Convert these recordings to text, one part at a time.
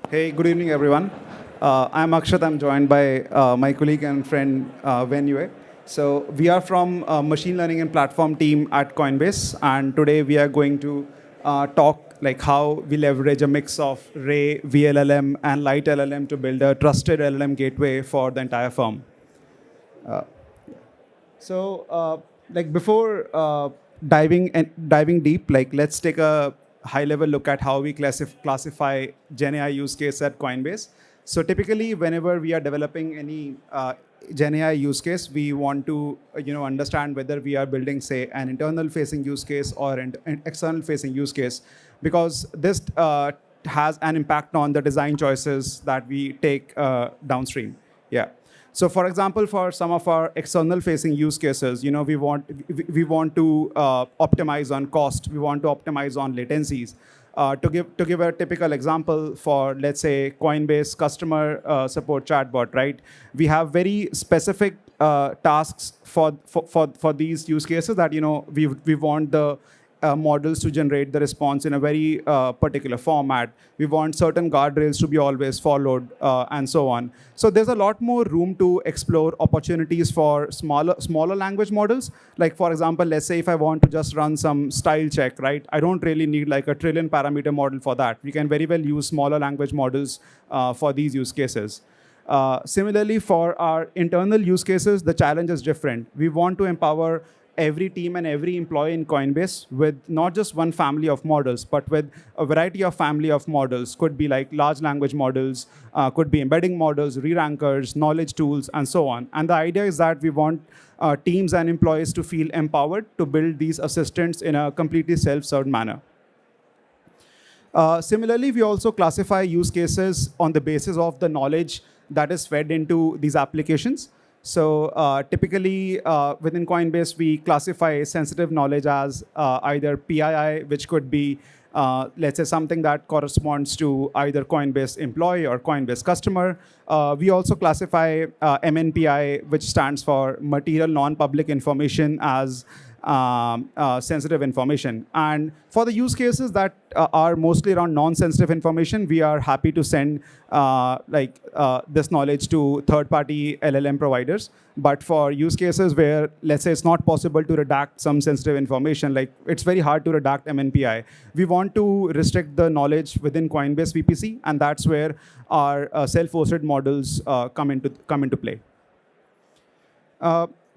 Hey, good evening, everyone. I'm Akshit. I'm joined by my colleague and friend Wenyue. So we are from machine learning and platform team at Coinbase, and today we are going to talk like how we leverage a mix of Ray, vLLM, and LiteLLM to build a trusted LLM gateway for the entire firm. So, like before diving deep, like let's take a high-level look at how we classify GenAI use case at Coinbase. So typically, whenever we are developing any GenAI use case, we want to understand whether we are building, say, an internal-facing use case or an external-facing use case, because this has an impact on the design choices that we take downstream. Yeah. So, for example, for some of our external-facing use cases, we want to optimize on cost. We want to optimize on latencies. To give a typical example for, let's say, Coinbase customer support chatbot, right? We have very specific tasks for these use cases that we want the models to generate the response in a very particular format. We want certain guardrails to be always followed, and so on. So there's a lot more room to explore opportunities for smaller language models. Like, for example, let's say if I want to just run some style check, right? I don't really need like a trillion parameter model for that. We can very well use smaller language models for these use cases. Similarly, for our internal use cases, the challenge is different. We want to empower every team and every employee in Coinbase with not just one family of models, but with a variety of family of models. Could be like large language models, could be embedding models, re-rankers, knowledge tools, and so on. And the idea is that we want teams and employees to feel empowered to build these assistants in a completely self-served manner. Similarly, we also classify use cases on the basis of the knowledge that is fed into these applications. So typically, within Coinbase, we classify sensitive knowledge as either PII, which could be, let's say, something that corresponds to either Coinbase employee or Coinbase customer. We also classify MNPI, which stands for material non-public information, as sensitive information. And for the use cases that are mostly around non-sensitive information, we are happy to send this knowledge to third-party LLM providers. But for use cases where, let's say, it's not possible to redact some sensitive information, like it's very hard to redact MNPI, we want to restrict the knowledge within Coinbase VPC, and that's where our self-hosted models come into play.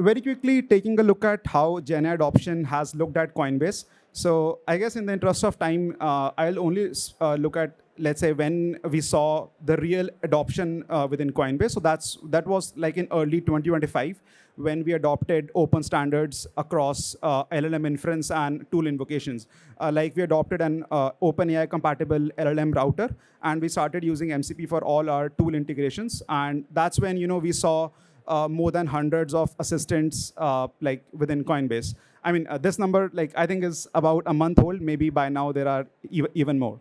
Very quickly, taking a look at how GenAI adoption has looked at Coinbase. So I guess in the interest of time, I'll only look at, let's say, when we saw the real adoption within Coinbase. So that was like in early 2025, when we adopted open standards across LLM inference and tool invocations. Like we adopted an OpenAI compatible LLM router, and we started using MCP for all our tool integrations. And that's when we saw more than hundreds of assistants like within Coinbase. I mean, this number, like I think, is about a month old. Maybe by now there are even more.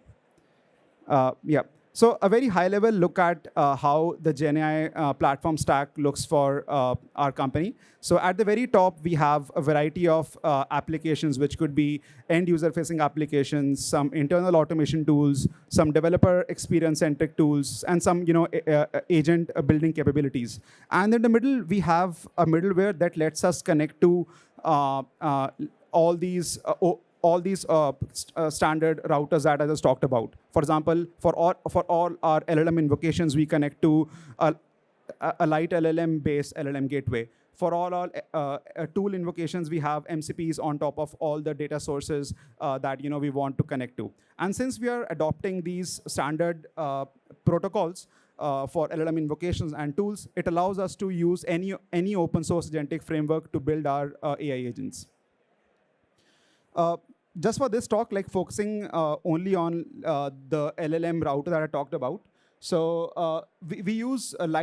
Yeah. So a very high-level look at how the GenAI platform stack looks for our company. So at the very top, we have a variety of applications, which could be end-user-facing applications, some internal automation tools, some developer experience-centric tools, and some agent building capabilities. And in the middle, we have a middleware that lets us connect to all these standard routers that I just talked about. For example, for all our LLM invocations, we connect to a LiteLLM based LLM gateway. For all our tool invocations, we have MCPs on top of all the data sources that we want to connect to. And since we are adopting these standard protocols for LLM invocations and tools, it allows us to use any open source agentic framework to build our AI agents. Just for this talk, like focusing only on the LLM router that I talked about. So we use an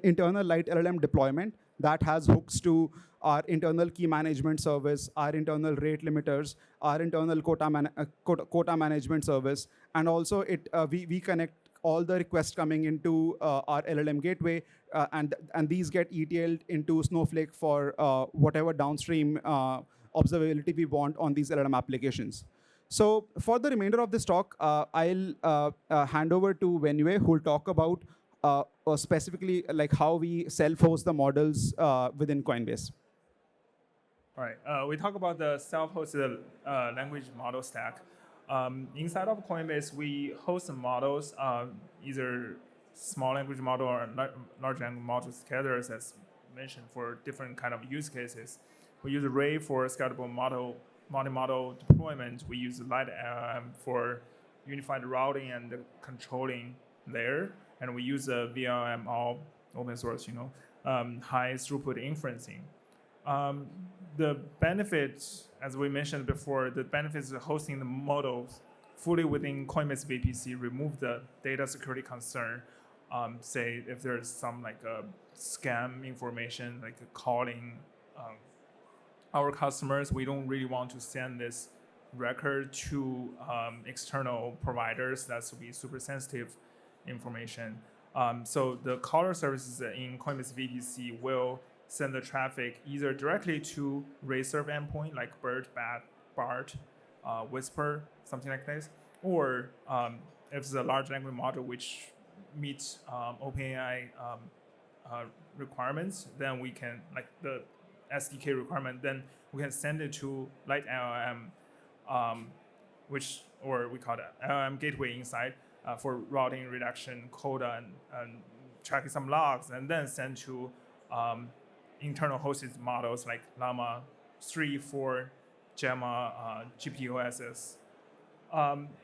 internal LiteLLM deployment that has hooks to our internal key management service, our internal rate limiters, our internal quota management service, and also we connect all the requests coming into our LLM gateway, and these get ETL'd into Snowflake for whatever downstream observability we want on these LLM applications. So for the remainder of this talk, I'll hand over to Wenyue, who will talk about specifically like how we self-host the models within Coinbase. All right, we talk about the self-hosted language model stack. Inside of Coinbase, we host the models, either small language model or large language model together, as mentioned, for different kind of use cases. We use Ray for scalable multi-model deployment. We use LiteLLM for unified routing and controlling layer, and we use vLLM, all open source, high throughput inferencing. The benefits, as we mentioned before, the benefits of hosting the models fully within Coinbase VPC remove the data security concern. Say if there's some like scam information, like calling our customers, we don't really want to send this record to external providers. That's will be super sensitive information. So the caller services in Coinbase VPC will send the traffic either directly to Ray-serve endpoint like Bird, Bat, Bart, Whisper, something like this, or if it's a large language model which meets OpenAI requirements, then we can, like the SDK requirement, then we can send it to LiteLLM, or we call it LLM gateway inside for routing, reduction, coda, and tracking some logs, and then send to internal hosted models like Llama 3, 4, Gemma, GPUSS.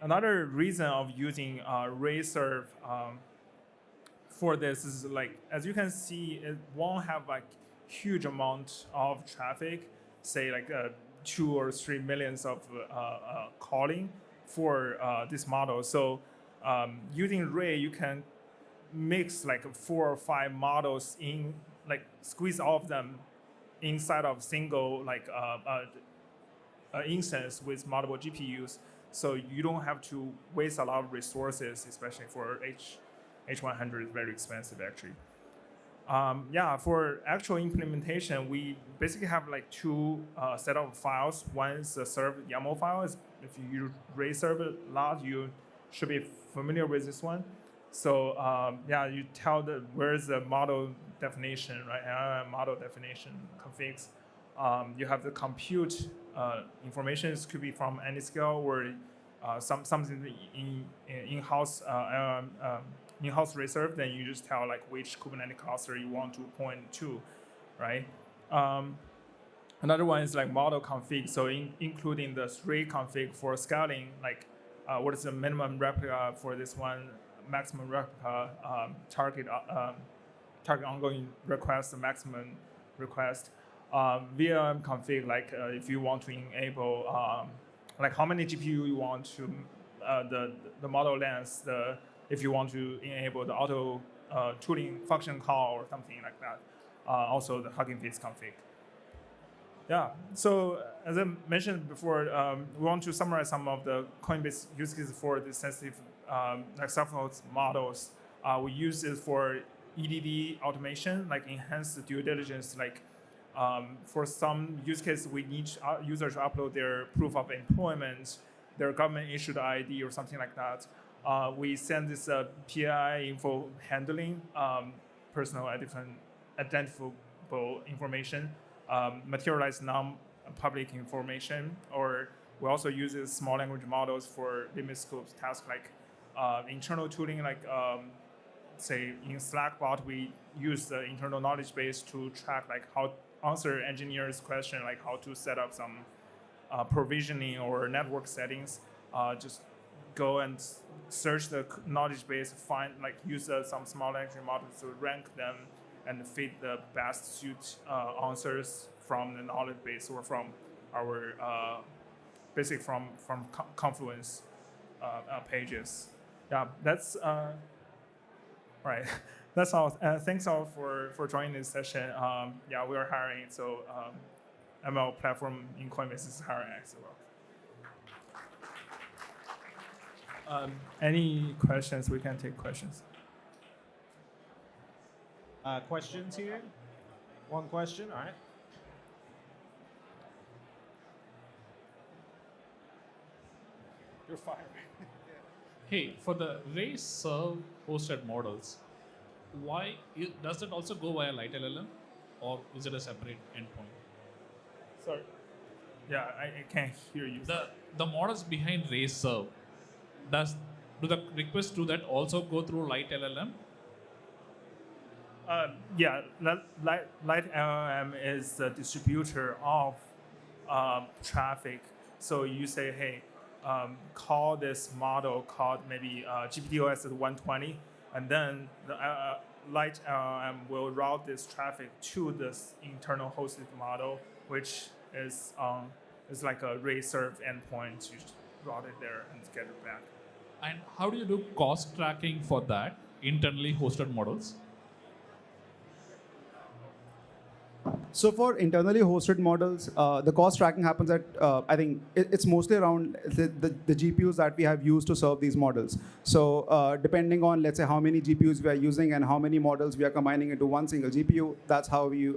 Another reason of using Ray-serve for this is like, as you can see, it won't have like huge amount of traffic, say like 2 or 3 millions of calling for this model. So using Ray, you can mix like 4 or 5 models in, like squeeze all of them inside of single like instance with multiple GPUs. So you don't have to waste a lot of resources, especially for H100 is very expensive actually. For actual implementation, we basically have like 2 set of files. One is the serve YAML file. If you use Ray serve a lot, you should be familiar with this one. So you tell where's the model definition, right? Model definition configs. You have the compute information. It could be from any scale or something in-house in-house reserve. Then you just tell like which Kubernetes cluster you want to point to, right? Another one is like model config. So including the 3 config for scaling, like what is the minimum replica for this one, maximum replica, target ongoing request, the maximum request. vLLM config, like if you want to enable like how many GPU you want to the model length, if you want to enable the auto tuning function call or something like that. Also the Hugging Face config. So as I mentioned before, we want to summarize some of the Coinbase use cases for the sensitive like self-host models. We use it for EDD automation, like enhanced due diligence. Like for some use cases, we need users to upload their proof of employment, their government issued ID or something like that. We send this PII info handling, personal identifiable information, materialize non-public information, or we also use small language models for limit scopes tasks like internal tooling, like say in Slackbot, we use the internal knowledge base to track like how answer engineers' question, like how to set up some provisioning or network settings. Just go and search the knowledge base, find like use some small language models to rank them and feed the best suit answers from the knowledge base or from our basic from Confluence pages. That's right. That's all. Thanks all for joining this session. We are hiring, so ML platform in Coinbase is hiring as well. Any questions? We can take questions. Questions here? One question, all right. You're fired. Hey, for the Ray serve hosted models, does it also go via LiteLLM, or is it a separate endpoint? Sorry. Yeah, I can't hear you. The models behind Ray serve, does do the requests do that also go through LiteLLM? Yeah, LiteLLM is the distributor of traffic. So you say, hey, call this model called maybe GPTOS 120, and then the LiteLLM will route this traffic to this internal hosted model, which is like a Ray serve endpoint. You route it there and get it back. And how do you do cost tracking for that internally hosted models? So for internally hosted models, the cost tracking happens at, I think it's mostly around the GPUs that we have used to serve these models. So depending on, let's say, how many GPUs we are using and how many models we are combining into one single GPU, that's how we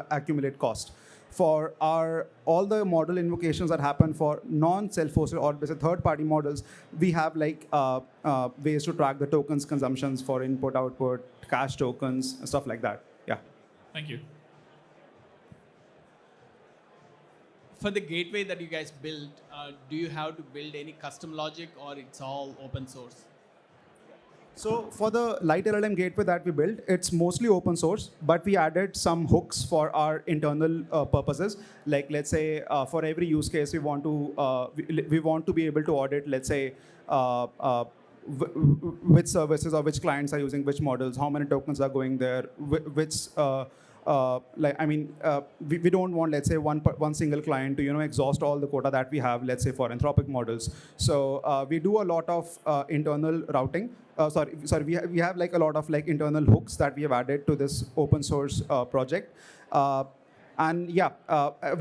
accumulate cost. For all the model invocations that happen for non-self-hosted or third-party models, we have like ways to track the tokens consumptions for input, output, cache tokens, and stuff like that. Yeah. Thank you. For the gateway that you guys built, do you have to build any custom logic or it's all open source? So for the LiteLLM gateway that we built, it's mostly open source, but we added some hooks for our internal purposes. Like let's say for every use case, we want to be able to audit, let's say, which services or which clients are using which models, how many tokens are going there, which we don't want, let's say, one single client to exhaust all the quota that we have, let's say, for Anthropic models. So we do a lot of internal routing. We have like a lot of like internal hooks that we have added to this open source project. We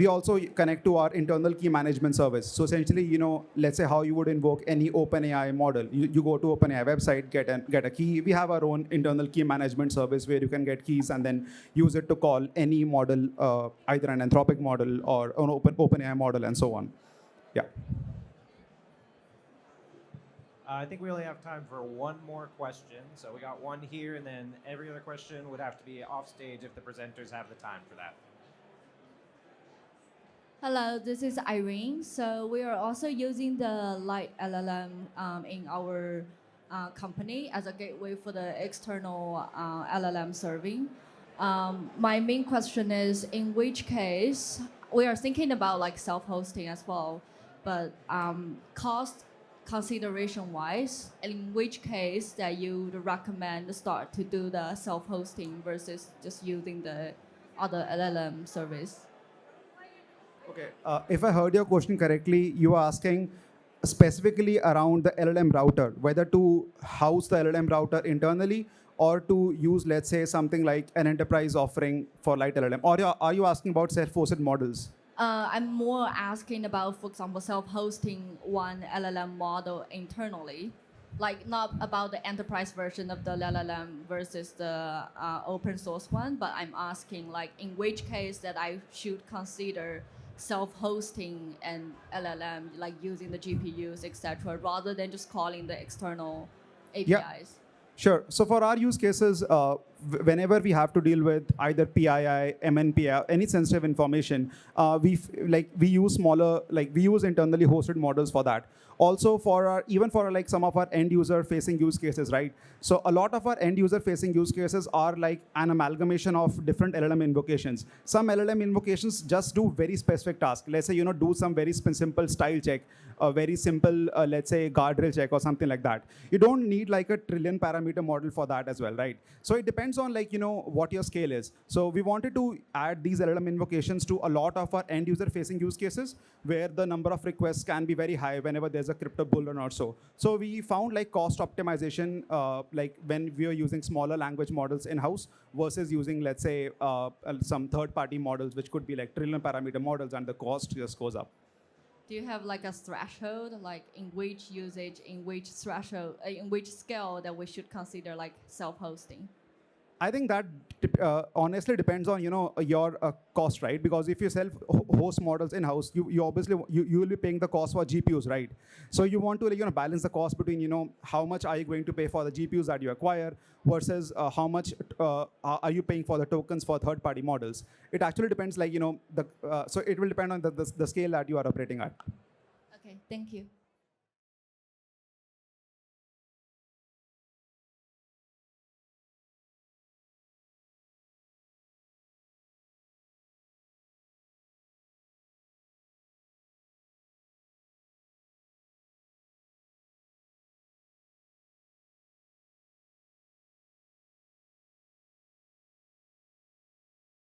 also connect to our internal key management service. So essentially, let's say how you would invoke any OpenAI model. You go to OpenAI website, get a key. We have our own internal key management service where you can get keys and then use it to call any model, either an Anthropic model or an OpenAI model and so on. Yeah. I think we only have time for one more question. So we got one here, and then every other question would have to be off stage if the presenters have the time for that. Hello, this is Irene. So we are also using the LiteLLM in our company as a gateway for the external LLM serving. My main question is, in which case, we are thinking about like self-hosting as well, but cost consideration-wise, in which case that you would recommend start to do the self-hosting versus just using the other LLM service? Okay, if I heard your question correctly, you are asking specifically around the LLM router, whether to house the LLM router internally or to use, let's say, something like an enterprise offering for LiteLLM. Or are you asking about self-hosted models? I'm more asking about, for example, self-hosting one LLM model internally, like not about the enterprise version of the LLM versus the open source one, but I'm asking like in which case that I should consider self-hosting an LLM, like using the GPUs, etc., rather than just calling the external APIs. Yeah. Sure. So for our use cases, whenever we have to deal with either PII, MNPI, any sensitive information, we use we use internally hosted models for that. Also for like some of our end user facing use cases, right? So a lot of our end user facing use cases are like an amalgamation of different LLM invocations. Some LLM invocations just do very specific tasks. Let's say, do some very simple style check, a very simple, let's say, guardrail check or something like that. You don't need like a trillion parameter model for that as well, right? So it depends on like, what your scale is. So we wanted to add these LLM invocations to a lot of our end user facing use cases where the number of requests can be very high whenever there's a crypto bull run or so. So we found like cost optimization, like when we are using smaller language models in-house versus using, let's say, some third-party models, which could be like trillion parameter models, and the cost just goes up. Do you have like a threshold, like in which usage, in which threshold, in which scale that we should consider like self-hosting? I think that honestly depends on your cost, right? Because if you host models in house, you obviously you will be paying the cost for GPUs, right? So you want to balance the cost between how much are you going to pay for the GPUs that you acquire versus how much are you paying for the tokens for third-party models. It actually depends, so it will depend on the scale that you are operating at. Okay, thank you.